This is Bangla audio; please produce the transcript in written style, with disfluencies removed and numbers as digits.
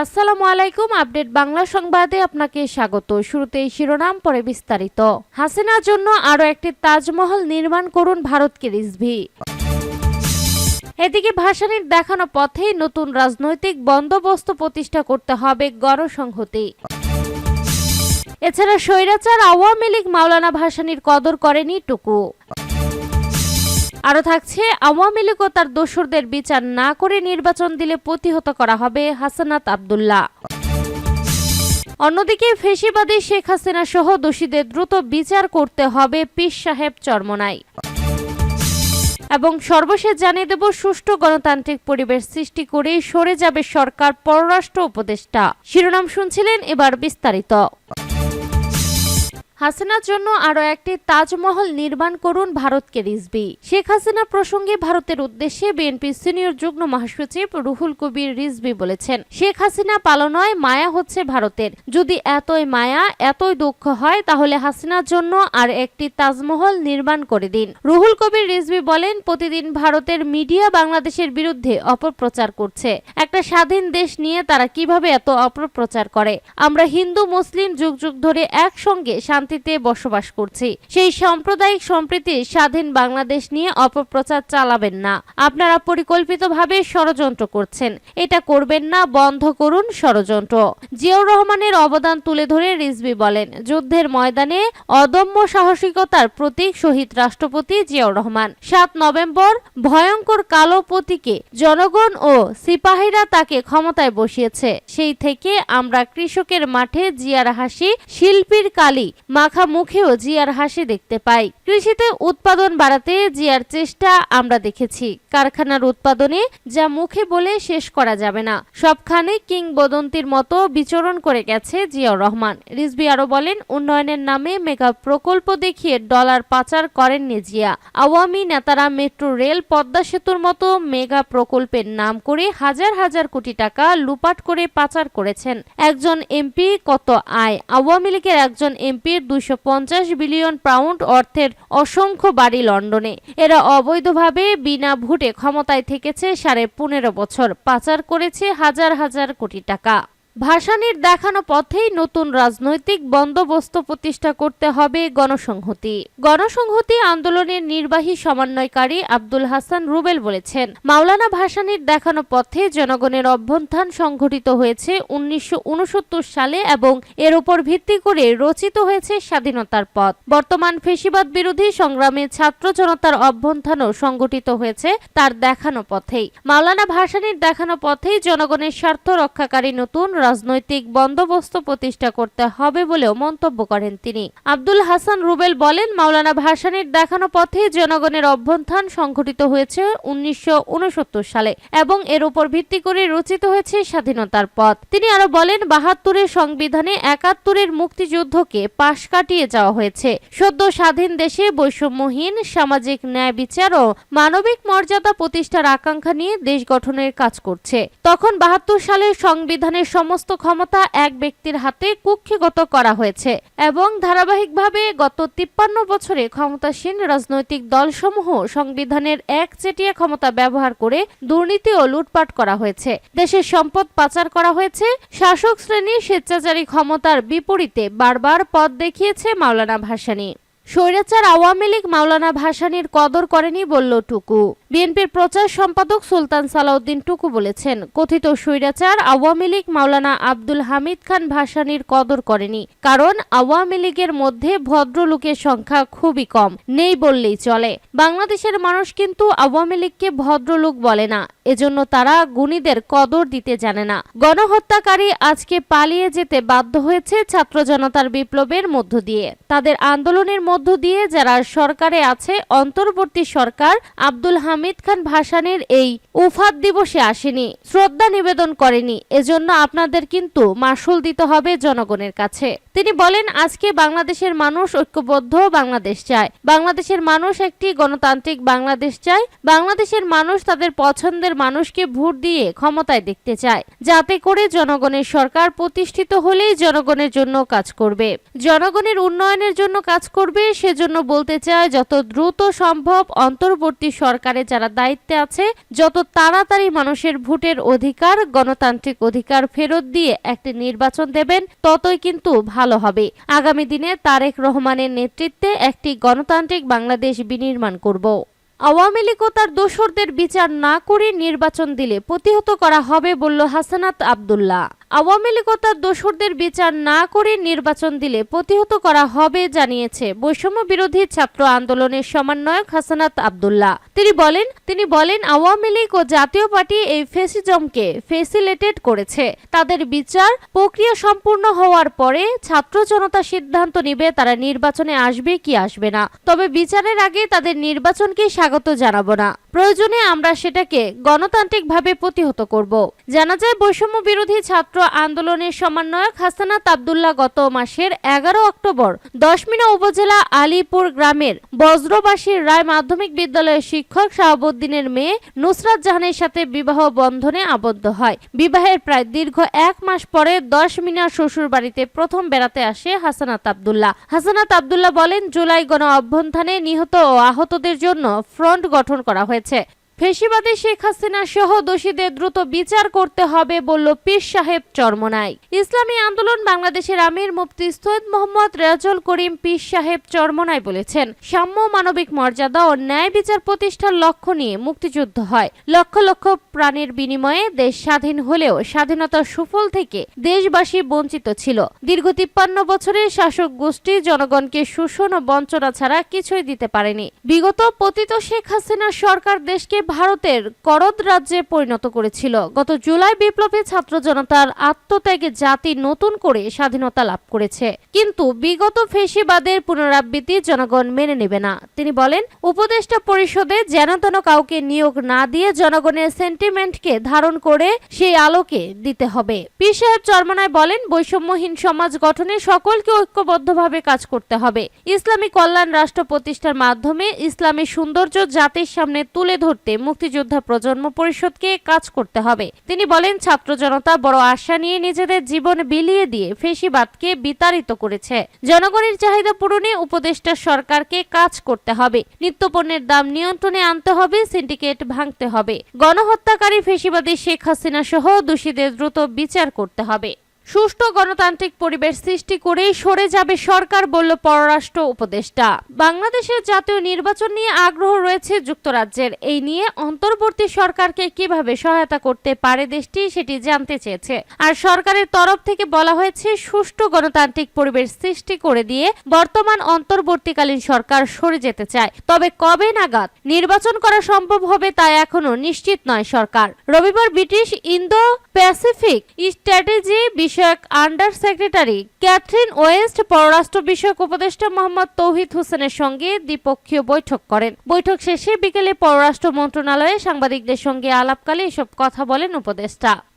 আসসালামু আলাইকুম। আপডেট বাংলা সংবাদে আপনাকে স্বাগত। শুরুতেই শিরোনাম, পরে বিস্তারিত। হাসিনার জন্য আরও একটি তাজমহল নির্মাণ করুন ভারতকে রিজভী। এদিকে ভাসানীর দেখানো পথেই নতুন রাজনৈতিক বন্দোবস্ত প্রতিষ্ঠা করতে হবে গণসংহতি। এছাড়া স্বৈরাচার আওয়ামী লীগ মাওলানা ভাসানীর কদর করেনি টুকু। আরও থাকছে, আওয়ামী লীগ ও তার দোসরদের বিচার না করে নির্বাচন দিলে প্রতিহত করা হবে হাসনাত আব্দুল্লাহ। অন্যদিকে ফেসিবাদী শেখ হাসিনা সহ দোষীদের দ্রুত বিচার করতে হবে পীর সাহেব চরমনাই। এবং সর্বশেষ জানিয়ে দেব, সুষ্ঠু গণতান্ত্রিক পরিবেশ সৃষ্টি করে সরে যাবে সরকার, পররাষ্ট্র উপদেষ্টা। শিরোনাম শুনছিলেন, এবার বিস্তারিত। হাসিনার জন্য আরও একটি তাজমহল নির্মাণ করুন ভারতকে রিজভী। শেখ হাসিনা প্রসঙ্গে ভারতের উদ্দেশ্যে বিএনপির সিনিয়র যুগ্ম মহাসচিব রুহুল কবির রিজভী বলেছেন, শেখ হাসিনা পালানোয় মায়া হচ্ছে ভারতের। যদি এতই মায়া, এতই দুঃখ হয়, তাহলে হাসিনার জন্য আর একটি তাজমহল নির্মাণ করে দিন। রুহুল কবির রিজভী বলেন, প্রতিদিন ভারতের মিডিয়া বাংলাদেশের বিরুদ্ধে অপপ্রচার করছে। একটা স্বাধীন দেশ নিয়ে তারা কিভাবে এত অপপ্রচার করে? আমরা হিন্দু মুসলিম যুগ যুগ ধরে একসঙ্গে শান্তিতে বসবাস করছি। সেই সাম্প্রদায়িক সম্প্রীতির স্বাধীন বাংলাদেশ নিয়ে অপপ্রচার চালাবেন না। আপনারা পরিকল্পিতভাবে ষড়যন্ত্র করছেন। এটা করবেন না, বন্ধ করুন ষড়যন্ত্র। জিয়াউর রহমানের অবদান তুলে ধরে রিজভী বলেন, যুদ্ধের ময়দানে অদম্য সাহসিকতার প্রতীক শহীদ রাষ্ট্রপতি জিয়াউর রহমান। 7 নভেম্বর ভয়ঙ্কর কালো প্রতীকে জনগণ ও সিপাহীরা তাকে ক্ষমতায় বসিয়েছে। সেই থেকে আমরা কৃষকের মাঠে জিয়ার হাসি, শিল্পীর কালি মাখা মুখেও জিয়ার হাসি দেখতে পাই। কৃষিতে উৎপাদন বাড়াতে জিয়ার চেষ্টা আমরা দেখেছি। কারখানার উৎপাদনে যা মুখে বলে শেষ করা যাবে না, সবখানে কিংবদন্তির মতো বিচরণ করে গেছে জিয়াউর রহমান। রিজভী আরো বলেন, উন্নয়নের নামে মেগা প্রকল্প দেখিয়ে ডলার পাচার করেননি জিয়া। আওয়ামী নেতারা মেট্রো রেল, পদ্মা সেতুর মতো মেগা প্রকল্পের নাম করে হাজার হাজার কোটি টাকা লুপাট করে পাচার করেছেন। একজন এমপি কত আয়? আওয়ামী লীগের একজন এমপির 250 বিলিয়ন পাউন্ড অর্থের অসংখ্য বাড়ি লন্ডনে। এরা অবৈধভাবে বিনা ভোটে ক্ষমতায় থেকেছে 15.5 বছর, পাচার করেছে হাজার হাজার কোটি টাকা। ভাসানীর দেখানো পথেই নতুন রাজনৈতিক বন্দোবস্ত প্রতিষ্ঠা করতে হবে গণসংহতি। গণসংহতি আন্দোলনের নির্বাহী সমন্বয়কারী আব্দুল হাসান রুবেল বলেছেন, মাওলানা ভাসানীর দেখানো পথে জনগণের অভ্যুত্থান সংঘটিত হয়েছে 1969 সালে এবং এর উপর ভিত্তি করে রচিত হয়েছে স্বাধীনতার পথ। বর্তমান ফেসিবাদ বিরোধী সংগ্রামে ছাত্র জনতার অভ্যুত্থানও সংঘটিত হয়েছে তার দেখানো পথেই। মাওলানা ভাসানীর দেখানো পথেই জনগণের স্বার্থ রক্ষাকারী নতুন রাজনৈতিক বন্দোবস্ত প্রতিষ্ঠা করতে হবে বলেও মন্তব্য করেন তিনি। আব্দুল হাসান রুবেল বলেন, মাওলানা ভাসানীর দেখানো পথে জনগণের অভ্যুত্থান সংঘটিত হয়েছে 1969 সালে এবং এর উপর ভিত্তি করে রচিত হয়েছে স্বাধীনতার পথ। তিনি আরো বলেন, 72-এর সংবিধানে 71-এর মুক্তিযুদ্ধকে পাশ কাটিয়ে যাওয়া হয়েছে। সদ্য স্বাধীন দেশে বৈষম্যহীন সামাজিক ন্যায় বিচার ও মানবিক মর্যাদা প্রতিষ্ঠার আকাঙ্ক্ষা নিয়ে দেশ গঠনের কাজ করছে। তখন 72 সালের সংবিধানের সমস্ত ক্ষমতা এক ব্যক্তির হাতে কুক্ষিগত করা হয়েছে এবং ধারাবাহিকভাবে গত 53 বছরে ক্ষমতাসীন রাজনৈতিক দলসমূহ সংবিধানের একচেটিয়া ক্ষমতা ব্যবহার করে দুর্নীতি ও লুটপাট করা হয়েছে। দেশের সম্পদ পাচার করা হয়েছে। শাসক শ্রেণীর স্বেচ্ছাচারী ক্ষমতার বিপরীতে বারবার পথ দেখিয়েছে মাওলানা ভাসানী। স্বৈরাচার আওয়ামী লীগ মাওলানা ভাসানীর কদর করেনি বলল টুকু। বিএনপির প্রচার সম্পাদক সুলতান সালাউদ্দিন টুকু বলেছেন, কথিত স্বৈরাচার আওয়ামী লীগ মাওলানা আব্দুল হামিদ খান ভাসানীর কদর করেনি, কারণ আওয়ামী লীগের মধ্যে ভদ্রলোকের সংখ্যা খুবই কম, নেই বললেই চলে। বাংলাদেশের মানুষ কিন্তু আওয়ামী লীগকে ভদ্রলোক বলে না, এজন্য তারা গুণীদের কদর দিতে জানে না। গণহত্যাকারী আজকে পালিয়ে যেতে বাধ্য হয়েছে ছাত্র জনতার বিপ্লবের মধ্য দিয়ে। তাদের আন্দোলনের মধ্য দিয়ে যারা সরকারে আছে, অন্তর্বর্তী সরকার আব্দুল হামিদ খান ভাসানীর এই উফাত দিবসে আসেনি, শ্রদ্ধা নিবেদন করেনি। এজন্য আপনাদের কিন্তু মাসুল দিতে হবে জনগণের কাছে। তিনি বলেন, আজকে বাংলাদেশের মানুষ ঐক্যবদ্ধ বাংলাদেশ চায়। বাংলাদেশের মানুষ একটি গণতান্ত্রিক বাংলাদেশ চায়। বাংলাদেশের মানুষ তাদের পছন্দের ভারতের মানুষকে ভোট দিয়ে ক্ষমতায় দেখতে চায়, যাতে করে জনগণের সরকার প্রতিষ্ঠিত হলেই জনগণের জন্য কাজ করবে, জনগণের উন্নয়নের জন্য কাজ করবে। সেজন্য বলতে চায়, যত দ্রুত সম্ভব অন্তর্বর্তী সরকারে যারা দায়িত্বে আছে যত তাড়াতাড়ি মানুষের ভোটের অধিকার, গণতান্ত্রিক অধিকার ফেরত দিয়ে একটি নির্বাচন দেবেন, ততই কিন্তু ভালো হবে। আগামী দিনে তারেক রহমানের নেতৃত্বে একটি গণতান্ত্রিক বাংলাদেশ বিনির্মাণ করব। আওয়ামী লীগ ও তার দোসরদের বিচার না করে নির্বাচন দিলে প্রতিহত করা হবে বলল হাসনাত আব্দুল্লাহ। আওয়ামী লীগ ও তার দোসরদের বিচার না করে নির্বাচন দিলে প্রতিহত করা হবে জানিয়েছে বৈষম্য বিরোধী ছাত্র আন্দোলনের সমন্বয়ক হাসনাত আব্দুল্লাহ। তিনি বলেন আওয়ামী লীগ ও জাতীয় পার্টি এই ফ্যাসিজমকে ফেসিলিটেট করেছে। তাদের বিচার প্রক্রিয়া সম্পূর্ণ হওয়ার পরে ছাত্র জনতা সিদ্ধান্ত নিবে তারা নির্বাচনে আসবে কি আসবে না। তবে বিচারের আগে তাদের নির্বাচনকে স্বাগত জানাবো না, প্রয়োজনে আমরা সেটাকে গণতান্ত্রিকভাবে প্রতিহত করব। জানা যায় বৈষম্য বিরোধী ছাত্র আন্দোলনের সমন্বয়ক হাসনাত আব্দুল্লাহ গত মাসের 11 অক্টোবর দশমিনা উপজেলা আলীপুর গ্রামের বজ্রবাসীর রায় মাধ্যমিক বিদ্যালয়ের শিক্ষক শাহাবুদ্দিনের মেয়ে নুসরাত জাহানের সাথে বিবাহ বন্ধনে আবদ্ধ হয়। বিবাহের প্রায় দীর্ঘ 1 মাস পরে দশমিনার শ্বশুর বাড়িতে প্রথম বেড়াতে আসে হাসনাত আব্দুল্লাহ। হাসনাত আব্দুল্লাহ বলেন, জুলাই গণ অভ্যুত্থানে নিহত ও আহতদের জন্য ফ্রন্ট গঠন করা হয়েছে। ফেসিবাদী শেখ হাসিনা সহ দোষীদের দ্রুত বিচার করতে হবে বলল পীর সাহেব চরমনাই। ইসলামী আন্দোলন বাংলাদেশের আমির মুফতি সৈয়দ মোহাম্মদ রেজাউল করিম পীর সাহেব চরমনাই বলেছেন, সাম্য, মানবিক মর্যাদা ও ন্যায় বিচার প্রতিষ্ঠার লক্ষ্য নিয়ে মুক্তিযুদ্ধ হয়। লক্ষ লক্ষ প্রাণের বিনিময়ে দেশ স্বাধীন হলেও স্বাধীনতার সুফল থেকে দেশবাসী বঞ্চিত ছিল। দীর্ঘ 53 বছরের শাসক গোষ্ঠী জনগণকে শোষণ ও বঞ্চনা ছাড়া কিছুই দিতে পারেনি। বিগত পতিত শেখ হাসিনা সরকার দেশকে ভারতের করদ রাজ্যে পরিণত করেছিল। গত জুলাই বিপ্লবে ছাত্র জনতার আত্মত্যাগে জাতি নতুন করে স্বাধীনতা লাভ করেছে, কিন্তু বিগত ফেসিবাদের পুনরাবৃত্তি জনগণ মেনে নেবে না। তিনি বলেন, উপদেষ্টা পরিষদে যেন তেন কাউকে নিয়োগ না দিয়ে জনগণের সেন্টিমেন্টকে ধারণ করে সেই আলোকে দিতে হবে। পীর সাহেব চরমনাই বলেন, বৈষম্যহীন সমাজ গঠনে সকলকে ঐক্যবদ্ধভাবে কাজ করতে হবে। ইসলামী কল্যাণ রাষ্ট্র প্রতিষ্ঠার মাধ্যমে ইসলামী সৌন্দর্য জাতির সামনে তুলে ধরতে মুক্তিযোদ্ধা প্রজন্ম পরিষদকে কাজ করতে হবে। তিনি বলেন, ছাত্র জনতা বড় আশা নিয়ে নিজেদের জীবন বিলিয়ে দিয়ে ফেসিবাদকে বিতাড়িত করেছে। জনগণের চাহিদা পূরণে উপদেষ্টা সরকারকে কাজ করতে হবে। নিত্যপণ্যের দাম নিয়ন্ত্রণে আনতে হবে, সিন্ডিকেট ভাঙতে হবে। গণহত্যাকারী ফেসিবাদী শেখ হাসিনা সহ দোষীদের দ্রুত বিচার করতে হবে। সুষ্ঠু গণতান্ত্রিক পরিবেশ সৃষ্টি করেই সরে যাবে সরকার বলল পররাষ্ট্র উপদেষ্টা। বাংলাদেশের জাতীয় নির্বাচন নিয়ে আগ্রহ রয়েছে যুক্তরাজ্যের। এই নিয়ে অন্তর্বর্তী সরকারকে কিভাবে সহায়তা করতে পারে দেশটি সেটি জানতে চেয়েছে। আর সরকারের তরফ থেকে বলা হয়েছে, সুষ্ঠু গণতান্ত্রিক পরিবেশ সৃষ্টি করে দিয়ে বর্তমান অন্তর্বর্তীকালীন সরকার সরে যেতে চায়। তবে কবে নাগাদ নির্বাচন করা সম্ভব হবে তা এখনো নিশ্চিত নয় সরকার। রবিবার ব্রিটিশ ইন্দো প্যাসিফিক স্ট্র্যাটেজি বিষয়ক আন্ডার সেক্রেটারি ক্যাথরিন ওয়েস্ট পররাষ্ট্র বিষয়ক উপদেষ্টা মোহাম্মদ তৌহিদ হোসেনের সঙ্গে দ্বিপক্ষীয় বৈঠক করেন। বৈঠক শেষে বিকেলে পররাষ্ট্র মন্ত্রণালয়ে সাংবাদিকদের সঙ্গে আলাপকালে এসব কথা বলেন উপদেষ্টা।